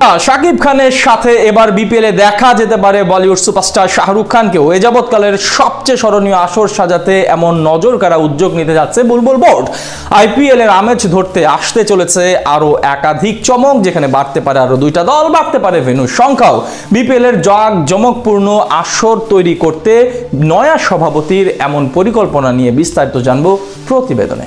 শাকিব খানের সাথে এবার বিপিএলে দেখা যেতে পারে বলিউড সুপারস্টার শাহরুখ খানকেও। এ যাবৎকালের সবচেয়ে স্মরণীয় আসর সাজাতে এমন নজর কাড়া উদ্যোগ নিতে যাচ্ছে বুলবুল বোর্ড। আইপিএল এর আমেজ ধরতে আসতে চলেছে আরো একাধিক চমক, যেখানে বাড়তে পারে আরো দুইটা দল, বাড়তে পারে ভেন্যুর সংখ্যাও। বিপিএল এর জমকপূর্ণ আসর তৈরি করতে নয়া সভাপতির এমন পরিকল্পনা নিয়ে বিস্তারিত জানবো প্রতিবেদনে।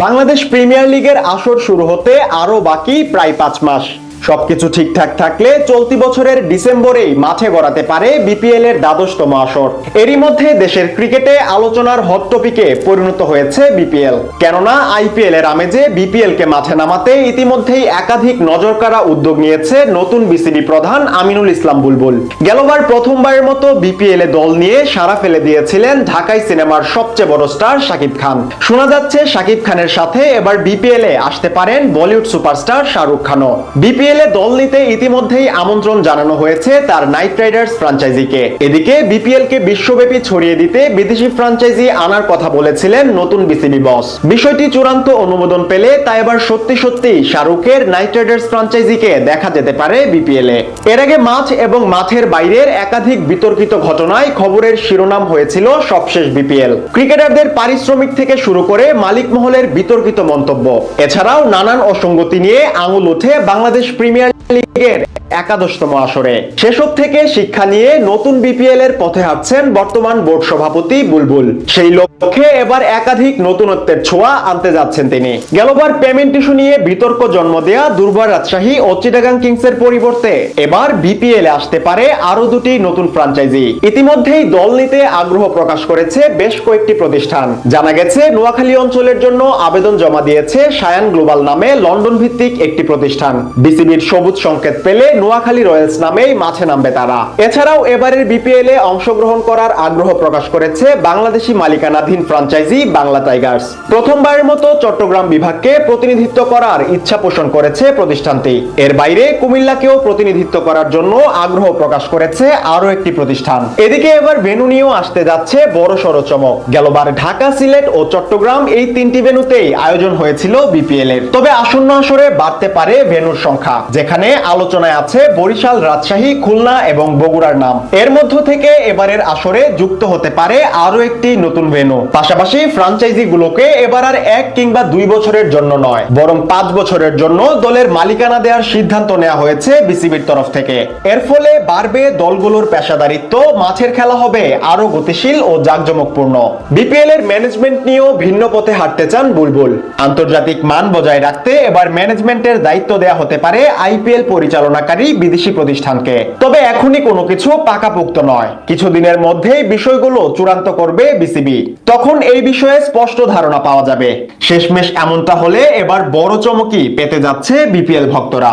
বাংলাদেশ প্রিমিয়ার লিগের আসর শুরু হতে আরো বাকি প্রায় 5 মাস। সবকিছু ঠিকঠাক থাকলে চলতি বছরের ডিসেম্বরেই মাঠে গড়াতে পারে বিপিএল এর 12তম আসর। এরই মধ্যে দেশের ক্রিকেটে আলোচনার হট টপিকে পরিণত হয়েছে বিপিএল। কেননা আইপিএল এর আমেজে বিপিএল কে মাঠে নামাতে ইতিমধ্যেই একাধিক নজরকাড়া উদ্যোগ নিয়েছে নতুন বিসিবি প্রধান আমিনুল ইসলাম বুলবুল। গেলবার প্রথমবারের মতো বিপিএল এ দল নিয়ে সাড়া ফেলে দিয়েছিলেন ঢাকাই সিনেমার সবচেয়ে বড় স্টার শাকিব খান। শোনা যাচ্ছে শাকিব খানের সাথে এবার বিপিএল এ আসতে পারেন বলিউড সুপারস্টার শাহরুখ খানও। বিপিএল দল নিতে ইতিমধ্যেই আমন্ত্রণ জানানো হয়েছে তার নাইট রাইডার্স ফ্র্যাঞ্চাইজিকে। এদিকে বিপিএল কে বিশ্বব্যাপী ছড়িয়ে দিতে বিদেশি ফ্র্যাঞ্চাইজি আনার কথা বলেছিলেন নতুন বিসিবি বস। বিষয়টি চূড়ান্ত অনুমোদন পেলে তা এবার সত্যি সত্যি শাহরুখের নাইট রাইডার্স ফ্র্যাঞ্চাইজিকে দেখা যেতে পারে বিপিএল এ। এর আগে মাঠ এবং মাঠের বাইরের একাধিক বিতর্কিত ঘটনায় খবরের শিরোনাম হয়েছিল সবশেষ বিপিএল। ক্রিকেটারদের পারিশ্রমিক থেকে শুরু করে মালিক মহলের বিতর্কিত মন্তব্য, এছাড়াও নানান অসঙ্গতি নিয়ে আঙুল ওঠে বাংলাদেশ প্রিমিয়ার লিগের 11তম আসরে। সেসব থেকে শিক্ষা নিয়ে নতুন বিপিএল এর পথে হাঁটছেন বর্তমান বোর্ড সভাপতি বুলবুল। সেই লক্ষ্যে এবার একাধিক নতুনত্বের ছোঁয়া আনতে যাচ্ছেন তিনি। গেলবার পেমেন্ট ইস্যু নিয়ে বিতর্ক জন্ম দেয়া দুর্বার রাজশাহী ও চিটাগাং কিংসের পরিবর্তে এবার বিপিএল এ আসতে পারে আরো দুটি নতুন ফ্র্যাঞ্চাইজি। ইতিমধ্যেই দল নিতে আগ্রহ প্রকাশ করেছে বেশ কয়েকটি প্রতিষ্ঠান। জানা গেছে নোয়াখালী অঞ্চলের জন্য আবেদন জমা দিয়েছে সায়ান গ্লোবাল নামে লন্ডন ভিত্তিক একটি প্রতিষ্ঠান। বিসিবির সবুজ সংকেত পেলে নোয়াখালী রয়্যালস নামেই মাঠে নামবে তারা। এছাড়াও এবারের বিপিএল এ অংশগ্রহণ করার আগ্রহ প্রকাশ করেছে বাংলাদেশি মালিকানাধীন ফ্র্যাঞ্চাইজি বাংলা টাইগার্স। প্রথমবারের মতো চট্টগ্রাম বিভাগকে প্রতিনিধিত্ব করার ইচ্ছা পোষণ করেছে প্রতিষ্ঠানটি। এর বাইরে কুমিল্লাকেও প্রতিনিধিত্ব করার জন্য আগ্রহ প্রকাশ করেছে আরো একটি প্রতিষ্ঠান। এদিকে এবার ভেন্যু নিয়েও আসতে যাচ্ছে বড়সড় চমক। গেলবার ঢাকা, সিলেট ও চট্টগ্রাম এই তিনটি ভেন্যুতেই আয়োজন হয়েছিল বিপিএল এর। তবে আসন্ন আসরে বাড়তে পারে ভেন্যুর সংখ্যা, যেখানে আলোচনায় আছে বরিশাল, রাজশাহী, খুলনা এবং বগুড়ার নাম। এর মধ্য থেকে এবারের আসরে যুক্ত হতে পারে আরো একটি নতুন ভেন্যু। পাশাপাশি ফ্র্যাঞ্চাইজি গুলোকে এবার আর 1 কিংবা 2 বছরের জন্য নয়, বরং 5 বছরের জন্য দলের মালিকানা দেওয়ার সিদ্ধান্ত নেওয়া হয়েছে বিসিবির তরফ থেকে। এর ফলে বাড়বে দলগুলোর পেশাদারিত্ব, মাঠের খেলা হবে আরো গতিশীল ও জাঁকজমকপূর্ণ। বিপিএল এর ম্যানেজমেন্ট নিয়েও ভিন্ন পথে হাঁটতে চান বুলবুল। আন্তর্জাতিক মান বজায় রাখতে এবার ম্যানেজমেন্টের দায়িত্ব দেওয়া হতে পারে আইপিএল পরিচালনাকারী বিদেশি প্রতিষ্ঠানকে। তবে এখনই কোনো কিছু পাকাপোক্ত নয়, কিছুদিনের মধ্যেই বিষয়গুলো চূড়ান্ত করবে বিসিবি। তখন এই বিষয়ে স্পষ্ট ধারণা পাওয়া যাবে। শেষমেশ এমনটা হলে এবার বড় চমকই পেতে যাচ্ছে বিপিএল ভক্তরা।